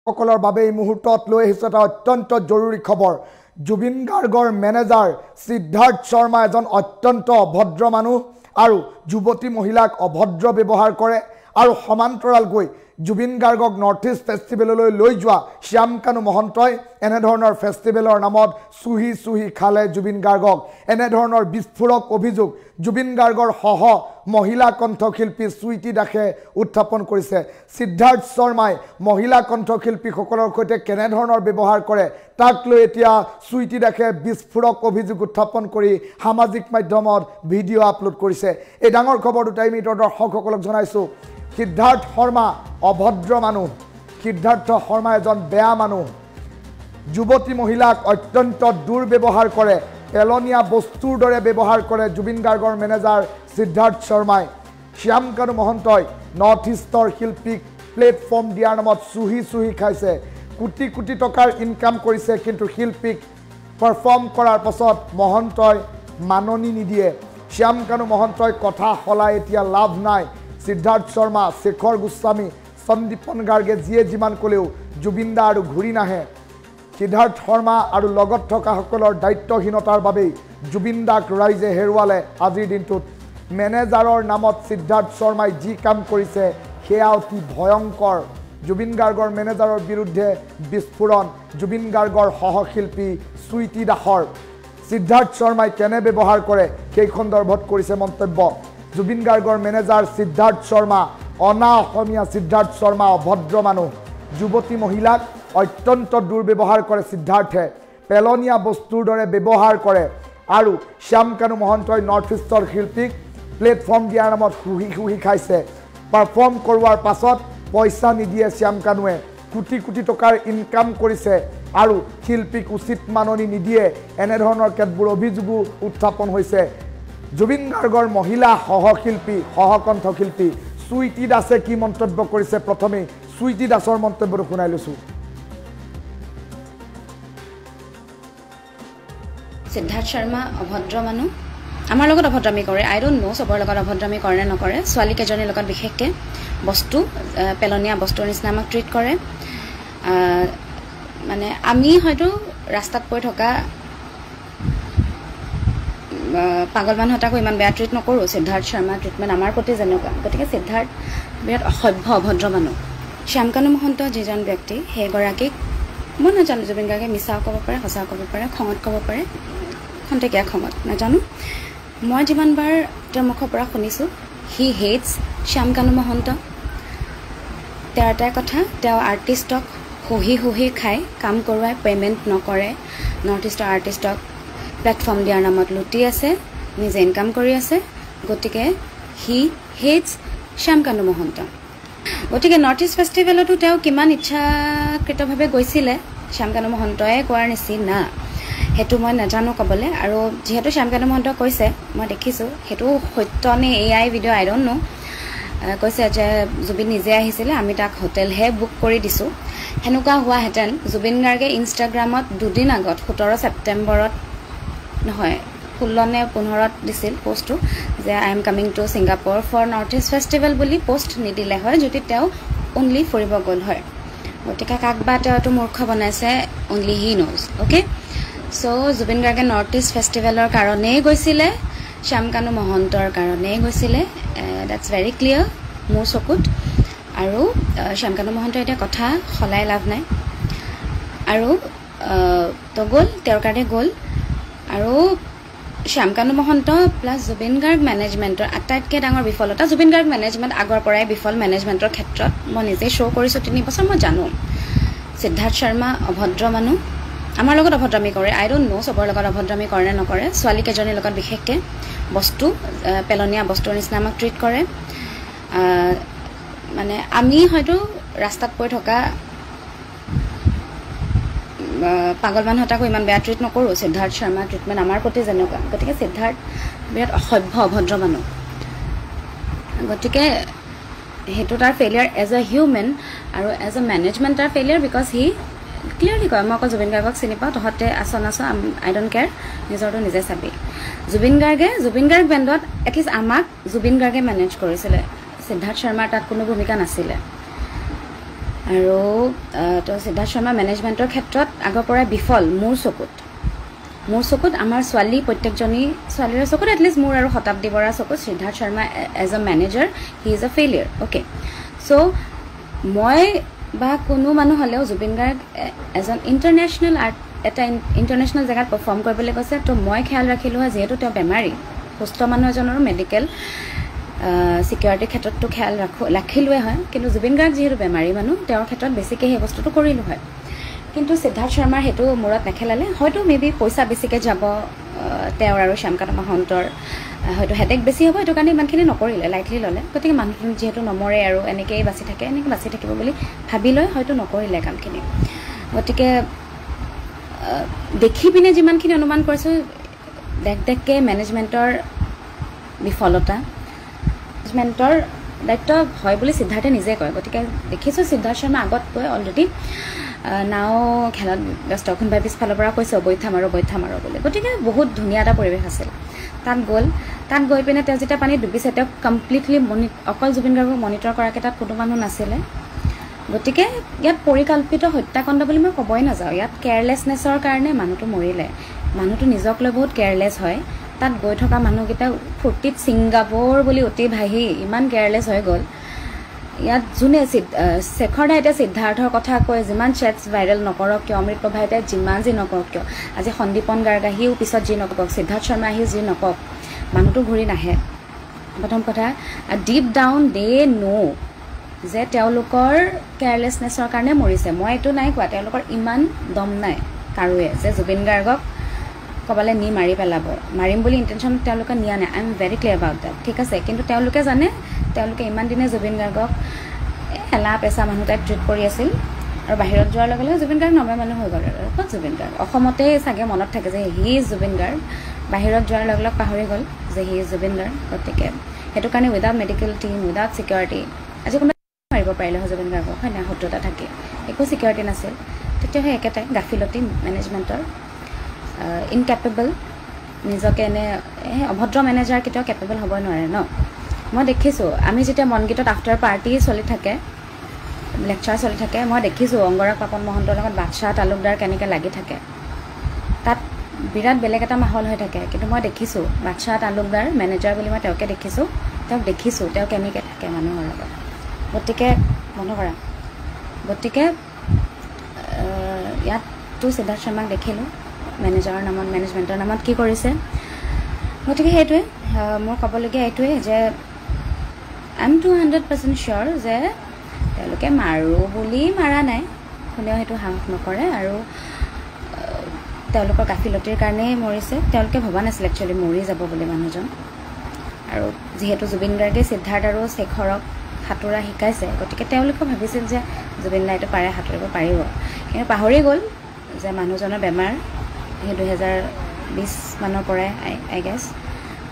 সকলৰ বাবে এই মুহূৰ্তত লৈ আহিছে এটা অত্যন্ত জৰুৰী খবৰ জুবিন গাৰ্গৰ মেনেজাৰ সিদ্ধাৰ্থ শৰ্মা এজন অত্যন্ত অভদ্ৰ মানুহ আৰু যুৱতী মহিলাক অভদ্ৰ ব্যৱহাৰ কৰে আৰু সমান্তৰাল গৈ জুবিন গাৰ্গক নৰ্থ ইষ্ট ফেষ্টিভেললৈ লৈ যোৱা শ্যাম কানু মহন্তই এনে ধৰণৰ ফেষ্টিভেলৰ নামত সুহি খালে জুবিন গাৰ্গক এনে ধৰণৰ বিস্ফোৰক অভিযোগ জুবিন গাৰ্গৰ সহ মহিলা কণ্ঠশিল্পী সুইটি দাসে উত্থাপন কৰিছে সিদ্ধাৰ্থ শৰ্মাই মহিলা কণ্ঠশিল্পীসকলৰ সৈতে কেনে ধৰণৰ ব্যৱহাৰ কৰে তাক লৈ এতিয়া সুইটি দাসে বিস্ফোৰক অভিযোগ উত্থাপন কৰি সামাজিক মাধ্যমত ভিডিঅ' আপলোড কৰিছে এই ডাঙৰ খবৰ দুটাই মিনিটৰ দৰ্শকসকলক জনাইছো সিদ্ধাৰ্থ শৰ্মা অভদ্ৰ মানুহ সিদ্ধাৰ্থ শৰ্মা এজন বেয়া মানুহ যুৱতী মহিলাক অত্যন্ত দুৰ্ব্যৱহাৰ কৰে পেলনীয়া বস্তুৰ দৰে ব্যৱহাৰ কৰে জুবিন গাৰ্গৰ মেনেজাৰ সিদ্ধাৰ্থ শৰ্মাই শ্যাম কানু মহন্তই নৰ্থ ইষ্টৰ শিল্পীক প্লেটফৰ্ম দিয়াৰ নামত সুহি খাইছে কোটি কোটি টকাৰ ইনকাম কৰিছে কিন্তু শিল্পীক পাৰফৰ্ম কৰাৰ পাছত মহন্তই মাননি নিদিয়ে শ্যাম কানু মহন্তই কথা হলাই এতিয়া লাভ নাই সিদ্ধাৰ্থ শৰ্মা শেখৰ গোস্বামী সন্দীপন গাৰ্গে যিয়ে যিমান ক'লেও জুবিন দা আৰু ঘূৰি নাহে সিদ্ধাৰ্থ শৰ্মা আৰু লগত থকা সকলৰ দায়িত্বহীনতাৰ বাবেই জুবিন দাক ৰাইজে হেৰুৱালে আজিৰ দিনটোত মেনেজাৰৰ নামত সিদ্ধাৰ্থ শৰ্মাই যি কাম কৰিছে সেয়া অতি ভয়ংকৰ জুবিন গাৰ্গৰ মেনেজাৰৰ বিৰুদ্ধে বিস্ফোৰণ জুবিন গাৰ্গৰ সহশিল্পী সুইটি দাসৰ সিদ্ধাৰ্থ শৰ্মাই কেনে ব্যৱহাৰ কৰে সেই সন্দৰ্ভত কৰিছে মন্তব্য জুবিন গাৰ্গৰ মেনেজাৰ সিদ্ধাৰ্থ শৰ্মা অনা অসমীয়া সিদ্ধাৰ্থ শৰ্মা অভদ্ৰ মানুহ যুৱতী মহিলাক অত্যন্ত দুৰ্ব্যৱহাৰ কৰে সিদ্ধাৰ্থে পেলনীয়া বস্তুৰ দৰে ব্যৱহাৰ কৰে আৰু শ্যাম কানু মহন্তই নৰ্থ ইষ্টৰ শিল্পীক প্লেটফৰ্ম দিয়াৰ নামত সুহি খাইছে পাৰফৰ্ম কৰোৱাৰ পাছত পইচা নিদিয়ে শ্যাম কানুৱে কোটি কোটি টকাৰ ইনকাম কৰিছে আৰু শিল্পীক উচিত মাননি নিদিয়ে এনেধৰণৰ কেতবোৰ অভিযোগো উত্থাপন হৈছে জুবিন গাৰ্গৰ মহিলা সহশিল্পী সহকণ্ঠশিল্পী সুইটি দাসে কি মন্তব্য কৰিছে প্ৰথমে সুইটি দাসৰ মন্তব্যটো শুনাই লৈছো সিদ্ধাৰ্থ শৰ্মা অভদ্ৰ মানুহ আমাৰ লগত অভদ্ৰামি কৰে আই ডোন্ট নো সবৰ লগত অভদ্ৰামি কৰে নে নকৰে ছোৱালী কেজনীৰ লগত বিশেষকৈ বস্তু পেলনীয়া বস্তুৰ নিচিনা আমাক ট্ৰিট কৰে মানে আমি হয়তো ৰাস্তাত পৰি থকা পাগল মানুহ এটাকো ইমান বেয়া ট্ৰিট নকৰোঁ সিদ্ধাৰ্থ শৰ্মা ট্ৰিটমেণ্ট আমাৰ প্ৰতি যেনেকুৱা গতিকে সিদ্ধাৰ্থ বিৰাট অসভ্য অভদ্ৰ মানুহ শ্যাম কানু মহন্ত যিজন ব্যক্তি সেইগৰাকীক মই নাজানো জুবিন গাৰ্গে মিছাও ক'ব পাৰে সঁচাও ক'ব পাৰে খঙত ক'ব পাৰে খন্তেকীয়া খঙত নাজানো মই যিমানবাৰ তেওঁৰ মুখৰ পৰা শুনিছোঁ হি হেটছ শ্যাম কানু মহন্ত তেওঁৰ এটাই কথা তেওঁ আৰ্টিষ্টক সুহি খাই কাম কৰোৱাই পে'মেণ্ট নকৰে নৰ্থ ইষ্টৰ আৰ্টিষ্টক প্লেটফৰ্ম দিয়াৰ নামত লুটি আছে নিজে ইনকাম কৰি আছে গতিকে হি হেটছ শ্যাম কানু মহন্ত গতিকে নৰ্থ ইষ্ট ফেষ্টিভেলতো তেওঁ কিমান ইচ্ছাকৃতভাৱে গৈছিলে শ্যাম কানু মহন্তই কোৱাৰ নিচিনা সেইটো মই নাজানো ক'বলৈ আৰু যিহেতু শ্যাম কানু মহন্ত কৈছে মই দেখিছোঁ সেইটো সত্য নে AI video' I don't know কৈছে যে জুবিন নিজে আহিছিলে আমি তাক হোটেলহে বুক কৰি দিছোঁ সেনেকুৱা হোৱাহেঁতেন জুবিন গাৰ্গে ইনষ্টাগ্ৰামত দুদিন আগত 17 ছেপ্টেম্বৰত নহয় 16 নে 15ত দিছিল পোষ্টটো যে I am coming to Singapore for North East festival বুলি পোষ্ট নিদিলে হয় যদি তেওঁ অনলি ফুৰিব গ'ল হয় গতিকে কাক বা তেওঁতো মূৰ্খ বনাইছে only he knows okay so' Zubeen গাৰ্গে নৰ্থ ইষ্ট ফেষ্টিভেলৰ কাৰণেই গৈছিলে শ্যাম কানু মহন্তৰ কাৰণেই গৈছিলে ডেটছ ভেৰি ক্লিয়াৰ মোৰ চকুত আৰু শ্যাম কানু মহন্তৰ এতিয়া কথা সলাই লাভ নাই আৰু তো গ'ল তেওঁৰ কাৰণে গ'ল আৰু শ্যাম কানু মহন্ত প্লাছ জুবিন গাৰ্গ মেনেজমেণ্টৰ আটাইতকৈ ডাঙৰ বিফলতা জুবিন গাৰ্গ মেনেজমেণ্ট আগৰ পৰাই বিফল মেনেজমেণ্টৰ ক্ষেত্ৰত মই নিজে শ্ব' কৰিছোঁ 3 বছৰ মই জানো সিদ্ধাৰ্থ শৰ্মা অভদ্ৰ মানুহ আমাৰ লগত অভদ্ৰামি কৰে আই ডোন্ট নো সবৰ লগত অভদ্ৰামি কৰে নে নকৰে ছোৱালী কেজনীৰ লগত বিশেষকৈ বস্তু পেলনীয়া বস্তুৰ নিচিনা আমাক ট্ৰিট কৰে মানে আমি হয়তো ৰাস্তাত পৰি থকা পাগল মানুহ এটাকো ইমান বেয়া ট্ৰিট নকৰোঁ সিদ্ধাৰ্থ শৰ্মা ট্ৰিটমেণ্ট আমাৰ প্ৰতি যেনেকুৱা গতিকে সিদ্ধাৰ্থ বিৰাট অসভ্য অভদ্ৰ মানুহ গতিকে সেইটো তাৰ ফেইলিয়াৰ এজ এ হিউমেন আৰু এজ এ মেনেজমেণ্ট তাৰ ফেইলিয়াৰ বিকজ হি ক্লিয়াৰলি কয় মই অকল জুবিন গাৰ্গক চিনি পাওঁ তহঁতে আছ আই ডোণ্ট কেয়াৰ নিজৰটো নিজে চাবি জুবিন গাৰ্গ বেণ্ডত এটলিষ্ট আমাক জুবিন গাৰ্গে মেনেজ কৰিছিলে সিদ্ধাৰ্থ শৰ্মাৰ তাত কোনো ভূমিকা নাছিলে আৰু তো সিদ্ধাৰ্থ শৰ্মা মেনেজমেণ্টৰ ক্ষেত্ৰত আগৰ পৰাই বিফল মোৰ চকুত আমাৰ ছোৱালী প্ৰত্যেকজনী ছোৱালীৰ চকুত এটলিষ্ট মোৰ আৰু শতাব্দী বৰাৰ চকুত Siddhartha Sharma as a manager he is a failure okay so' মই বা কোনো মানুহ হ'লেও জুবিন গাৰ্গ এজন ইণ্টাৰনেশ্যনেল এটা ইণ্টাৰনেশ্যনেল জেগাত পাৰফৰ্ম কৰিবলৈ কৈছে তো মই খেয়াল ৰাখিলোঁ হয় যিহেতু তেওঁ বেমাৰী সুস্থ মানুহ এজনৰো মেডিকেল ছিকিউৰিটিৰ ক্ষেত্ৰততো খেয়াল ৰাখিলোৱে হয় কিন্তু জুবিন গাৰ্গ যিহেতু বেমাৰী মানুহ তেওঁৰ ক্ষেত্ৰত বেছিকৈ সেই বস্তুটো কৰিলোঁ হয় কিন্তু সিদ্ধাৰ্থ শৰ্মাৰ সেইটো মূৰত নেখেলালে হয়তো মেবি পইচা বেছিকৈ যাব তেওঁৰ আৰু শ্যামকান্ত মহন্তৰ হয়তো হেডেক বেছি হ'ব সেইটো কাৰণে ইমানখিনি নকৰিলে লাইটলি ল'লে গতিকে মানুহটো যিহেতু নমৰে আৰু এনেকৈয়ে বাচি থাকে এনেকৈ বাচি থাকিব বুলি ভাবি লৈ হয়তো নকৰিলে কামখিনি গতিকে দেখি পিনে যিমানখিনি অনুমান কৰিছোঁ দেখকৈ মেনেজমেণ্টৰ বিফলতা মেনেজমেণ্টৰ দায়িত্ব হয় বুলি সিদ্ধাৰ্থে নিজে কয় গতিকে দেখিছোঁ সিদ্ধাৰ্থ শৰ্মা আগত গৈ অলৰেডি নাও খেলত ব্যস্ত কোনোবাই পিছফালৰ পৰা কৈছে অবৈধা মাৰো বুলি গতিকে বহুত ধুনীয়া এটা পৰিৱেশ আছিল তাত গৈ পিনে তেওঁ যেতিয়া পানীত ডুবিছে তেওঁক কমপ্লিটলি অকল জুবিন গাৰ্গক মনিটৰ কৰাকৈ তাত কোনো মানুহ নাছিলে গতিকে ইয়াত পৰিকল্পিত হত্যাকাণ্ড বুলি মই ক'বই নাযাওঁ ইয়াত কেয়াৰলেছনেছৰ কাৰণে মানুহটো মৰিলে মানুহটো নিজক লৈ বহুত কেয়াৰলেছ হয় তাত গৈ থকা মানুহকেইটা ফূৰ্তিত ছিংগাপুৰ বুলি অতি ভাহি ইমান কেয়াৰলেছ হৈ গ'ল ইয়াত যোনে শেখৰ দাইতে সিদ্ধাৰ্থৰ কথা কৈ যিমান চেটছ ভাইৰেল নকৰক কিয় অমৃত প্ৰভাইতে যিমান যি নকৰক কিয় আজি সন্দীপন গাৰ্গ আহিও পিছত যি নকওক সিদ্ধাৰ্থ শৰ্মা আহিও যি নকওক মানুহটো ঘূৰি নাহে প্ৰথম কথা ডিপ ডাউন দে ন' যে তেওঁলোকৰ কেয়াৰলেছনেছৰ কাৰণে মৰিছে মই এইটো নাই কোৱা তেওঁলোকৰ ইমান দম নাই কাৰোৱে যে জুবিন গাৰ্গক ক'বালে নি মাৰি পেলাব মাৰিম বুলি ইণ্টেনশ্যন তেওঁলোকে নিয়া নাই I am very clear about that ঠিক আছে কিন্তু তেওঁলোকে জানে তেওঁলোকে ইমান দিনে জুবিন গাৰ্গক এলা পেচা মানুহ টাইপ ট্ৰিট কৰি আছিল আৰু বাহিৰত যোৱাৰ লগে লগে জুবিন গাৰ্গ নৰ্মেল মানুহ হৈ গ'ল আৰু ক'ত জুবিন গাৰ্গ অসমতেই চাগে মনত থাকে যে হি ইজ জুবিন গাৰ্গ বাহিৰত যোৱাৰ লগে লগে পাহৰি গ'ল যে হি ইজ জুবিন গাৰ্গ গতিকে সেইটো কাৰণে without medical team without security আজি কোনোবাই মাৰিব পাৰিলে হয় জুবিন গাৰ্গক হয় নাই শত্ৰুতা থাকে একো ছিকিউৰিটি নাছিল তেতিয়া সেই একেটাই গাফিলতি মেনেজমেণ্টৰ ইনকেপেবল নিজকে এনে অভদ্ৰ মেনেজাৰ কেতিয়াও কেপেবল হ'ব নোৱাৰে ন মই দেখিছোঁ আমি যেতিয়া মনগীতত আফটাৰ পাৰ্টি চলি থাকে লেকচাৰ চলি থাকে মই দেখিছোঁ অংগৰাগ পাপন মহন্তৰ লগত বাদশাহ তালুকদাৰ কেনেকৈ লাগি থাকে তাত বিৰাট বেলেগ এটা মাহল হৈ থাকে কিন্তু মই দেখিছোঁ বাদশাহ তালুকদাৰ মেনেজাৰ বুলি মই তেওঁক দেখিছোঁ তেওঁ কেনেকৈ থাকে মানুহৰ লগত গতিকে বন্ধ কৰা গতিকে ইয়াততো সিদ্ধাৰ্থ শৰ্মাক দেখিলোঁ মেনেজাৰৰ নামত মেনেজমেণ্টৰ নামত কি কৰিছে গতিকে সেইটোৱে মোৰ ক'বলগীয়া এইটোৱে যে আই এম 200% চিয়'ৰ যে তেওঁলোকে মাৰোঁ বুলি মাৰা নাই কোনেও সেইটো সাহস নকৰে আৰু তেওঁলোকৰ গাফিলতিৰ কাৰণেই মৰিছে তেওঁলোকে ভবা নাছিল একচুৱেলি মৰি যাব বুলি মানুহজন আৰু যিহেতু জুবিন গাৰ্গে সিদ্ধাৰ্থ আৰু শেখৰক সাঁতোৰা শিকাইছে গতিকে তেওঁলোকে ভাবিছিল যে জুবিন দাইটো পাৰে সাঁতুৰিব পাৰিব কিন্তু পাহৰি গ'ল যে মানুহজনৰ বেমাৰ সেই 2020 মানৰ পৰাই আই গেছ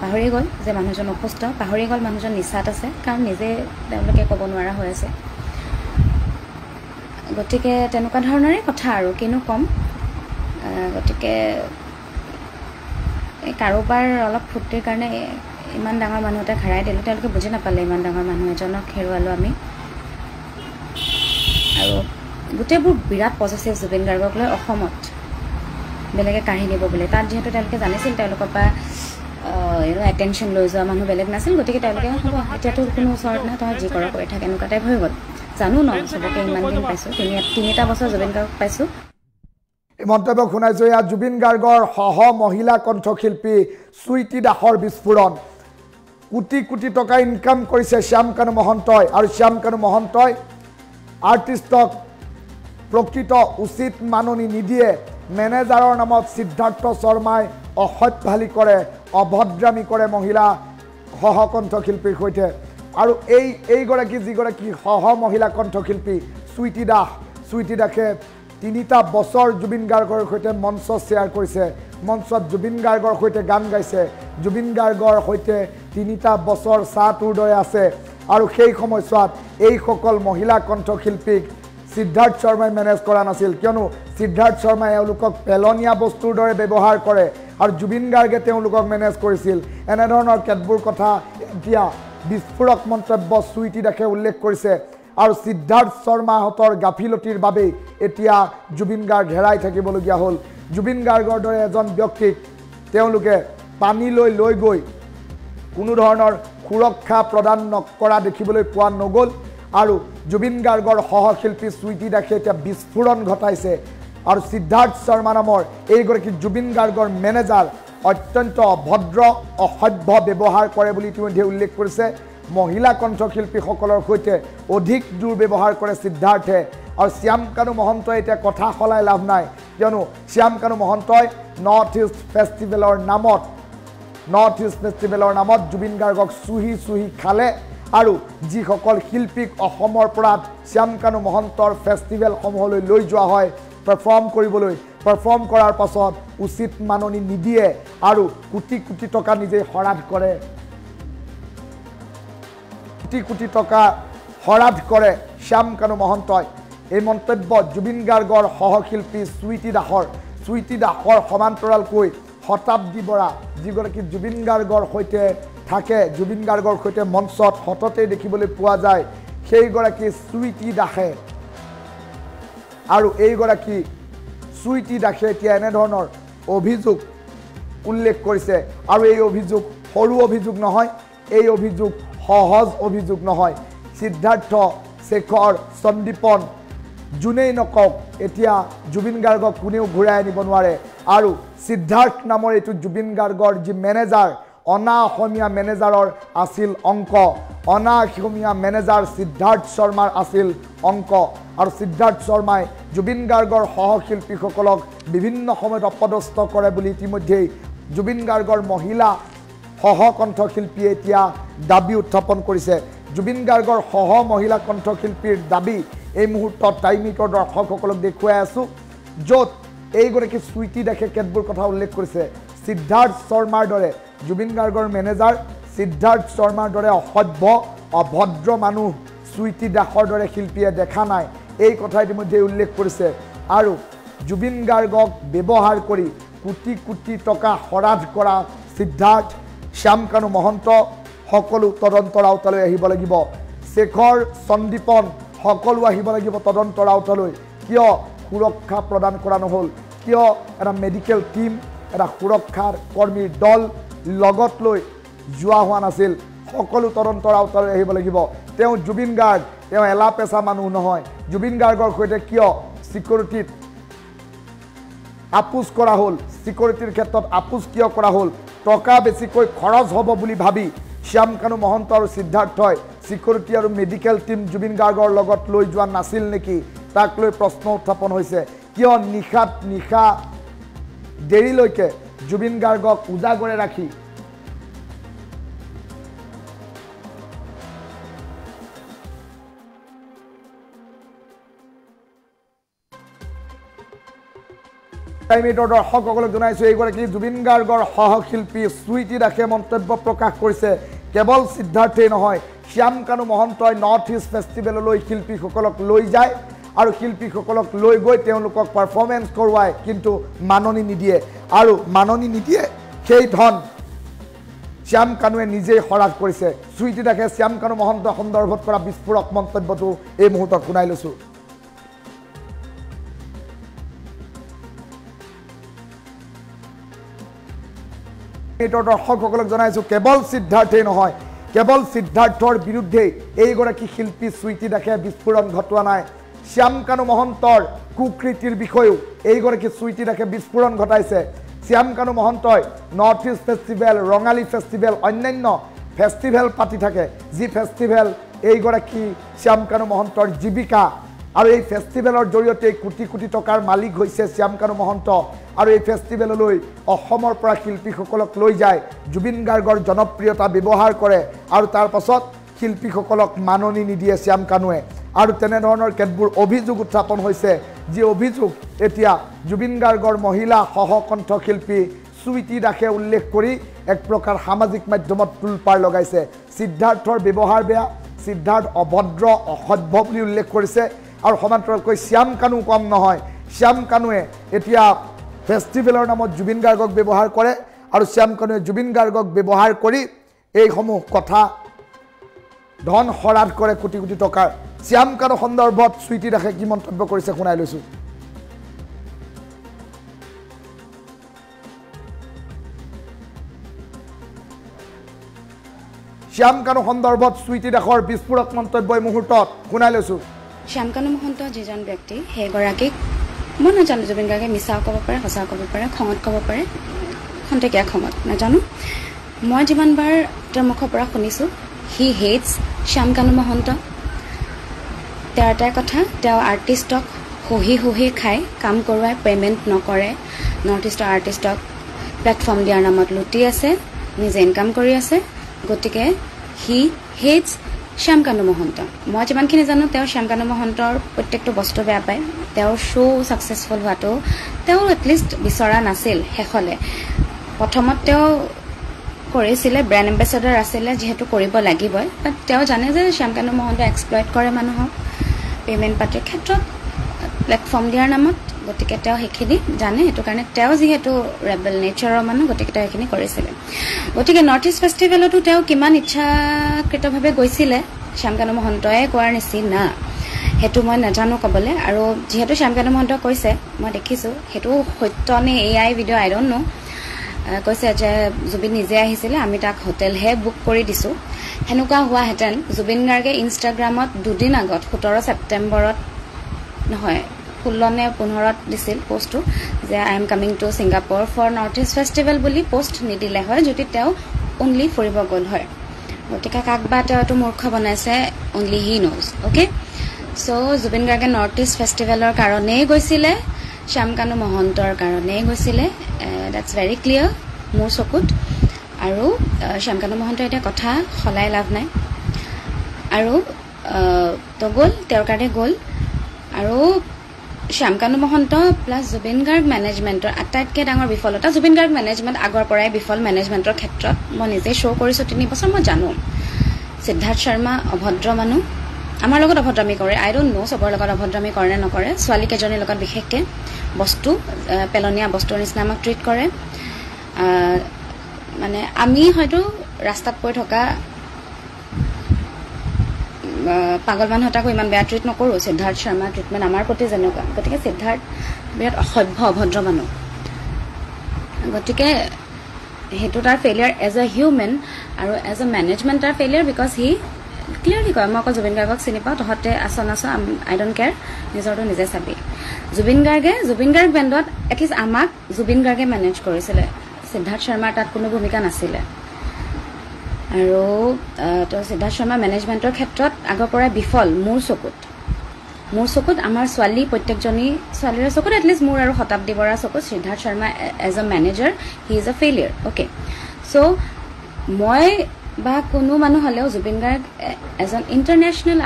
পাহৰি গ'ল যে মানুহজন অসুস্থ পাহৰি গ'ল মানুহজন নিচাত আছে কাৰণ নিজে তেওঁলোকে ক'ব নোৱাৰা হৈ আছে গতিকে তেনেকুৱা ধৰণৰে কথা আৰু কিনো ক'ম গতিকে এই কাৰোবাৰ অলপ ফূৰ্তিৰ কাৰণে ইমান ডাঙৰ মানুহ এটা হেৰাই দিলোঁ তেওঁলোকে বুজি নাপালে ইমান ডাঙৰ মানুহ এজনক হেৰুৱালোঁ আমি আৰু গোটেইবোৰ বিৰাট পজিটিভ জুবিন গাৰ্গক লৈ অসমত বেলেগে কাঢ়ি নিব বুলি তাত যিহেতু তেওঁলোকে জানিছিল তেওঁলোকৰ পৰা এটেনশ্যন লৈ যোৱা মানুহ বেলেগ নাছিল গতিকে তেওঁলোকে হ'ব এতিয়াতো কোনো ওচৰত নাই তই যি কৰ কৰি থাকে এনেকুৱা টাইপ হৈ গ'ল জানো ন চবকে ইমান দিন পাইছোঁ তিনিটা বছৰ জুবিন গাৰ্গক পাইছোঁ এই মন্তব্য শুনাইছোঁ ইয়াত জুবিন গাৰ্গৰ সহ মহিলা কণ্ঠশিল্পী চুইটি দাসৰ বিস্ফোৰণ কোটি কোটি টকা ইনকাম কৰিছে শ্যামকানু মহন্তই আৰু শ্যামকানু মহন্তই আৰ্টিষ্টক প্ৰকৃত উচিত মাননি নিদিয়ে মেনেজাৰৰ নামত সিদ্ধাৰ্থ শৰ্মাই অসভ্যালি কৰে অভদ্ৰামী কৰে মহিলা সহ কণ্ঠশিল্পীৰ সৈতে আৰু এইগৰাকী যিগৰাকী সহ মহিলা কণ্ঠশিল্পী চুইটি দাসে 3টা বছৰ জুবিন গাৰ্গৰ সৈতে মঞ্চ শ্বেয়াৰ কৰিছে মঞ্চত জুবিন গাৰ্গৰ সৈতে গান গাইছে জুবিন গাৰ্গৰ সৈতে 3টা বছৰ চাহটোৰ দৰে আছে আৰু সেই সময়ছোৱাত এইসকল মহিলা কণ্ঠশিল্পীক সিদ্ধাৰ্থ শৰ্মাই মেনেজ কৰা নাছিল কিয়নো সিদ্ধাৰ্থ শৰ্মাই এওঁলোকক পেলনীয়া বস্তুৰ দৰে ব্যৱহাৰ কৰে আৰু জুবিন গাৰ্গে তেওঁলোকক মেনেজ কৰিছিল এনেধৰণৰ কেতবোৰ কথা এতিয়া বিস্ফোৰক মন্তব্য চুইটি দাসে উল্লেখ কৰিছে আৰু সিদ্ধাৰ্থ শৰ্মাহঁতৰ গাফিলতিৰ বাবে এতিয়া জুবিন গাৰ্গ হেৰাই থাকিবলগীয়া হ'ল জুবিন গাৰ্গৰ দৰে এজন ব্যক্তিক তেওঁলোকে পানীলৈ লৈ গৈ কোনো ধৰণৰ সুৰক্ষা প্ৰদান নকৰা দেখিবলৈ পোৱা নগ'ল আৰু জুবিন গাৰ্গৰ সহশিল্পী সুইটি দাসে এতিয়া বিস্ফোৰণ ঘটাইছে আৰু সিদ্ধাৰ্থ শৰ্মা নামৰ এইগৰাকী জুবিন গাৰ্গৰ মেনেজাৰ অত্যন্ত অভদ্ৰ অসভ্য ব্যৱহাৰ কৰে বুলি ইতিমধ্যে উল্লেখ কৰিছে মহিলা কণ্ঠশিল্পীসকলৰ সৈতে অধিক দুৰ্ব্যৱহাৰ কৰে সিদ্ধাৰ্থে আৰু শ্যাম কানু মহন্তই এতিয়া কথা সলাই লাভ নাই কিয়নো শ্যাম কানু মহন্তই নৰ্থ ইষ্ট ফেষ্টিভেলৰ নামত জুবিন গাৰ্গক চুহি খালে আৰু যিসকল শিল্পীক অসমৰ পৰা শ্যাম কানু মহন্তৰ ফেষ্টিভেলসমূহলৈ লৈ যোৱা হয় পাৰফৰ্ম কৰাৰ পাছত উচিত মাননি নিদিয়ে আৰু কোটি কোটি টকা নিজে হৰাধ কৰে কোটি টকা হৰাধ কৰে শ্যাম কানু মহন্তই এই মন্তব্য জুবিন গাৰ্গৰ সহশিল্পী সুইটি দাসৰ সমান্তৰালকৈ শতাব্দী বৰা যিগৰাকী জুবিন গাৰ্গৰ সৈতে থাকে জুবিন গাৰ্গৰ সৈতে মঞ্চত হততে দেখিবলৈ পোৱা যায় সেইগৰাকী সুইটি দাসে আৰু এইগৰাকী সুইটি দাসে এতিয়া এনেধৰণৰ অভিযোগ উল্লেখ কৰিছে আৰু এই অভিযোগ সৰু অভিযোগ নহয় এই অভিযোগ সহজ অভিযোগ নহয় সিদ্ধাৰ্থ শেখৰ সন্দীপন যোনেই নকক এতিয়া জুবিন গাৰ্গক কোনেও ঘূৰাই আনিব নোৱাৰে আৰু সিদ্ধাৰ্থ নামৰ এইটো জুবিন গাৰ্গৰ যি মেনেজাৰ অনা অসমীয়া মেনেজাৰৰ আছিল অংক অনা অসমীয়া মেনেজাৰ সিদ্ধাৰ্থ শৰ্মাৰ আছিল অংক আৰু সিদ্ধাৰ্থ শৰ্মাই জুবিন গাৰ্গৰ সহশিল্পীসকলক বিভিন্ন সময়ত অপদস্থ কৰে বুলি ইতিমধ্যেই জুবিন গাৰ্গৰ মহিলা সহকণ্ঠশিল্পীয়ে এতিয়া দাবী উত্থাপন কৰিছে জুবিন গাৰ্গৰ মহিলা কণ্ঠশিল্পীৰ দাবী এই মুহূৰ্তত টাইমিটৰ দৰ্শকসকলক দেখুৱাই আছোঁ য'ত এইগৰাকী সুইটি দাসে কেতবোৰ কথা উল্লেখ কৰিছে সিদ্ধাৰ্থ শৰ্মাৰ দৰে জুবিন গাৰ্গৰ মেনেজাৰ সিদ্ধাৰ্থ শৰ্মাৰ দৰে অসভ্য অভদ্ৰ মানুহ সুইটি দাসৰ দৰে শিল্পীয়ে দেখা নাই এই কথা ইতিমধ্যে উল্লেখ কৰিছে আৰু জুবিন গাৰ্গক ব্যৱহাৰ কৰি কোটি কোটি টকা হৰাধ কৰা সিদ্ধাৰ্থ শ্যাম কানু মহন্ত সকলো তদন্তৰ আওতালৈ আহিব লাগিব শেখৰ সন্দীপন সকলো আহিব লাগিব তদন্তৰ আওতালৈ কিয় সুৰক্ষা প্ৰদান কৰা নহ'ল কিয় এটা মেডিকেল টিম এটা সুৰক্ষাৰ কৰ্মীৰ দল লগত লৈ যোৱা হোৱা নাছিল সকলো তদন্তৰ আওতালৈ আহিব লাগিব তেওঁ জুবিন গাৰ্গ তেওঁ এলা পেছা মানুহ নহয় জুবিন গাৰ্গৰ সৈতে কিয় সিকিউৰিটিত আপোচ কৰা হ'ল সিকিউৰিটিৰ ক্ষেত্ৰত আপোচ কিয় কৰা হ'ল টকা বেছিকৈ খৰচ হ'ব বুলি ভাবি শ্যাম কানু মহন্ত আৰু সিদ্ধাৰ্থই সিকিউৰিটি আৰু মেডিকেল টিম জুবিন গাৰ্গৰ লগত লৈ যোৱা নাছিল নেকি তাক লৈ প্ৰশ্ন উত্থাপন হৈছে কিয় নিশা দেৰিলৈকে জুবিন গাৰ্গক উজাগৰে ৰাখি টাইমিটৰ দৰ্শকসকলক জনাইছোঁ এইগৰাকী জুবিন গাৰ্গৰ সহশিল্পী সুইটি দাসে মন্তব্য প্ৰকাশ কৰিছে কেৱল সিদ্ধাৰ্থেই নহয় শ্যাম কানু মহন্তই নৰ্থ ইষ্ট ফেষ্টিভেললৈ শিল্পীসকলক লৈ যায় আৰু শিল্পীসকলক লৈ গৈ তেওঁলোকক পাৰফৰ্মেঞ্চ কৰোৱায় কিন্তু মাননি নিদিয়ে আৰু মাননি নিদিয়ে সেই ধন শ্যাম কানুৱে নিজেই হৰাধ কৰিছে সুইটি দাসে শ্যাম কানু মহন্ত সন্দৰ্ভত কৰা বিস্ফোৰক মন্তব্যটো এই মুহূৰ্তত শুনাই লৈছোঁ দৰ্শকসকলক জনাইছোঁ কেৱল সিদ্ধাৰ্থেই নহয় কেৱল সিদ্ধাৰ্থৰ বিৰুদ্ধে এইগৰাকী শিল্পী সুইটি দাসে বিস্ফোৰণ ঘটোৱা নাই শ্যাম কানু মহন্তৰ কুকৃতিৰ বিষয়েও এইগৰাকী সুইটি দাসে বিস্ফোৰণ ঘটাইছে শ্যাম কানু মহন্তই north East festival Rongali festival অন্যান্য ফেষ্টিভেল পাতি থাকে যি ফেষ্টিভেল এইগৰাকী শ্যাম কানু মহন্তৰ জীৱিকা আৰু এই ফেষ্টিভেলৰ জৰিয়তে কোটি কোটি টকাৰ মালিক হৈছে শ্যাম কানু মহন্ত আৰু এই ফেষ্টিভেললৈ অসমৰ পৰা শিল্পীসকলক লৈ যায় জুবিন গাৰ্গৰ জনপ্ৰিয়তা ব্যৱহাৰ কৰে আৰু তাৰ পাছত শিল্পীসকলক মাননি নিদিয়ে শ্যাম কানুৱে আৰু তেনেধৰণৰ কেতবোৰ অভিযোগ উত্থাপন হৈছে যি অভিযোগ এতিয়া জুবিন গাৰ্গৰ মহিলা সহকণ্ঠশিল্পী সুইটি দাসে উল্লেখ কৰি এক প্ৰকাৰ সামাজিক মাধ্যমত তুলপাৰ লগাইছে সিদ্ধাৰ্থৰ ব্যৱহাৰ বেয়া সিদ্ধাৰ্থ অভদ্ৰ অসভ্য বুলি উল্লেখ কৰিছে আৰু সমান্তৰালকৈ শ্যাম কানু কম নহয় শ্যাম কানুৱে এতিয়া ফেষ্টিভেলৰ নামত জুবিন গাৰ্গক ব্যৱহাৰ কৰে আৰু শ্যাম কানুৱে জুবিন গাৰ্গক ব্যৱহাৰ কৰি এইসমূহ কথা ধন হৰাত কৰে কোটি কোটি টকাৰ শ্যাম কানু সন্দৰ্ভত সুইটি দাসে কি মন্তব্য কৰিছে শুনাই লৈছো শ্যাম কানু সন্দৰ্ভত সুইটি দাসৰ বিস্ফোৰক মন্তব্য এই মুহূৰ্তত শুনাই লৈছো শ্যাম কানু মহন্ত যিজন ব্যক্তি সেইগৰাকীক মই নাজানো জুবিন গাৰ্গে মিছাও ক'ব পাৰে সঁচাও ক'ব পাৰে খঙত ক'ব পাৰে খন্তেকীয়া খঙত নাজানো মই যিমানবাৰ তেওঁৰ মুখৰ পৰা শুনিছোঁ হি হেটছ শ্যাম কানু মহন্ত তেওঁৰ এটাই কথা তেওঁ আৰ্টিষ্টক সহি খাই কাম কৰোৱাই পে'মেণ্ট নকৰে নৰ্থ ইষ্টৰ আৰ্টিষ্টক প্লেটফৰ্ম দিয়াৰ নামত লুটি আছে নিজে ইনকাম কৰি আছে গতিকে হি হেটছ শ্যাম কানু মহন্ত মই যিমানখিনি জানো তেওঁ শ্যাম কানু মহন্তৰ প্ৰত্যেকটো বস্তু বেয়া পায় তেওঁৰ শ্ব' ছাকচেছফুল হোৱাটো তেওঁ এটলিষ্ট বিচৰা নাছিল শেষলে প্ৰথমত তেওঁ কৰিছিলে ব্ৰেণ্ড এম্বেচাডাৰ আছিলে যিহেতু কৰিব লাগিবই বাট তেওঁ জানে যে শ্যাম কানু মহন্ত এক্সপ্লইট কৰে মানুহক পে'মেণ্ট পাতিৰ ক্ষেত্ৰত প্লেটফৰ্ম দিয়াৰ নামত গতিকে তেওঁ সেইখিনি জানে সেইটো কাৰণে তেওঁ যিহেতু ৰেবেল নেচাৰৰ মানুহ গতিকে তেওঁ সেইখিনি কৰিছিলে গতিকে নৰ্থ ইষ্ট ফেষ্টিভেলতো তেওঁ কিমান ইচ্ছাকৃতভাৱে গৈছিলে শ্যাম কানু মহন্তই কোৱাৰ নিচিনা সেইটো মই নাজানো ক'বলৈ আৰু যিহেতু শ্যাম কানু মহন্তই কৈছে মই দেখিছোঁ সেইটো সত্য নে AI ভিডিঅ' আই ডণ্ট নো কৈছে যে জুবিন নিজে আহিছিলে আমি তাক হোটেলহে বুক কৰি দিছোঁ সেনেকুৱা হোৱাহেঁতেন জুবিন গাৰ্গে ইনষ্টাগ্ৰামত দুদিন আগত 17 ছেপ্টেম্বৰত নহয় 16 নে 15ত দিছিল পোষ্টটো যে I am coming to Singapore for North East festival বুলি পোষ্ট নিদিলে হয় যদি তেওঁ অনলি ফুৰিব গ'ল হয় গতিকে কাক বা তেওঁ এইটো মূৰ্খ বনাইছে only he knows okay so' Zubeen গাৰ্গে নৰ্থ ইষ্ট ফেষ্টিভেলৰ কাৰণেই গৈছিলে শ্যাম কানু মহন্তৰ কাৰণেই গৈছিলে ডেটছ ভেৰি ক্লিয়াৰ মোৰ চকুত আৰু শ্যাম কানু মহন্তৰ এতিয়া কথা সলাই লাভ নাই আৰু তো গ'ল তেওঁৰ কাৰণে গ'ল আৰু শ্যাম কানু মহন্ত প্লাছ জুবিন গাৰ্গ মেনেজমেণ্টৰ আটাইতকৈ ডাঙৰ বিফলতা জুবিন গাৰ্গ মেনেজমেণ্ট আগৰ পৰাই বিফল মেনেজমেণ্টৰ ক্ষেত্ৰত মই নিজে শ্ব' কৰিছোঁ 3 বছৰ মই জানো সিদ্ধাৰ্থ শৰ্মা অভদ্ৰ মানুহ আমাৰ লগত অভদ্ৰামি কৰে আই ডণ্ট নো চবৰ লগত অভদ্ৰামি কৰে নে নকৰে ছোৱালীকেইজনীৰ লগত বিশেষকৈ বস্তু পেলনীয়া বস্তুৰ নিচিনা আমাক ট্ৰিট কৰে মানে আমি হয়তো ৰাস্তাত পৰি থকা পাগল মানুহ এটাকো ইমান বেয়া ট্ৰিট নকৰোঁ সিদ্ধাৰ্থ শৰ্মা ট্ৰিটমেণ্ট আমাৰ প্ৰতি যেনেকুৱা গতিকে সিদ্ধাৰ্থ বিৰাট অসভ্য অভদ্ৰ মানুহ গতিকে সেইটো তাৰ ফেইলিয়াৰ এজ এ হিউমেন আৰু এজ এ মেনেজমেণ্ট তাৰ ফেইলিয়াৰ বিকজ হি ক্লিয়াৰলি কয় মই আকৌ জুবিন গাৰ্গক চিনি পাওঁ তহঁতে আছ আই ডণ্ট কেয়াৰ নিজৰটো নিজে চাবি জুবিন গাৰ্গ বেণ্ডত এটলিষ্ট আমাক জুবিন গাৰ্গে মেনেজ কৰিছিলে সিদ্ধাৰ্থ শৰ্মাৰ তাত কোনো ভূমিকা নাছিলে আৰু তো সিদ্ধাৰ্থ শৰ্মা মেনেজমেণ্টৰ ক্ষেত্ৰত আগৰ পৰাই বিফল মোৰ চকুত আমাৰ ছোৱালী প্ৰত্যেকজনী ছোৱালীৰে চকুত এটলিষ্ট মোৰ আৰু শতাব্দী বৰাৰ চকুত Siddhartha Sharma as a manager he is a failure okay so' মই বা কোনো মানুহ হ'লেও জুবিন গাৰ্গ এজন ইণ্টাৰনেশ্যনেল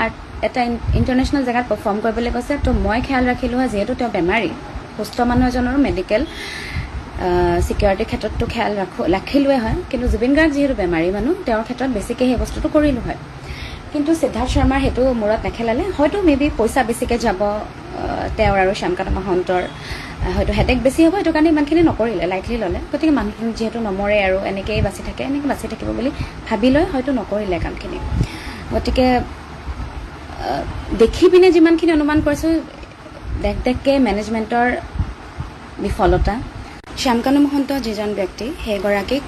এটা ইণ্টাৰনেশ্যনেল জেগাত পাৰফৰ্ম কৰিবলৈ কৈছে তো মই খেয়াল ৰাখিলোঁ হয় যিহেতু তেওঁ বেমাৰী সুস্থ মানুহ এজনৰো মেডিকেল ছিকিউৰিটিৰ ক্ষেত্ৰততো খেয়াল ৰাখিলোৱে হয় কিন্তু জুবিন গাৰ্গ যিহেতু বেমাৰী মানুহ তেওঁৰ ক্ষেত্ৰত বেছিকৈ সেই বস্তুটো কৰিলোঁ হয় কিন্তু সিদ্ধাৰ্থ শৰ্মাৰ সেইটো মূৰত নেখেলালে হয়তো মেবি পইচা বেছিকৈ যাব তেওঁৰ আৰু শ্যাম কানু মহন্তৰ হয়তো হেডেক বেছি হ'ব সেইটো কাৰণে ইমানখিনি নকৰিলে লাইটলি ল'লে গতিকে মানুহখিনি যিহেতু নমৰে আৰু এনেকৈয়ে বাচি থাকে এনেকৈ বাচি থাকিব বুলি ভাবি লৈ হয়তো নকৰিলে কামখিনি গতিকে দেখি পিনে যিমানখিনি অনুমান কৰিছোঁ দেখকৈ মেনেজমেণ্টৰ বিফলতা শ্যাম কানু মহন্ত যিজন ব্যক্তি সেইগৰাকীক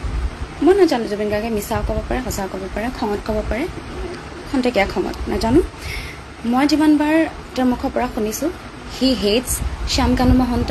মই নাজানো জুবিন গাৰ্গে মিছাও ক'ব পাৰে সঁচাও ক'ব পাৰে খঙত ক'ব পাৰে খন্তেকীয়া খঙত নাজানো মই যিমানবাৰ তেওঁৰ মুখৰ পৰা শুনিছোঁ হি হেটছ শ্যাম কানু মহন্ত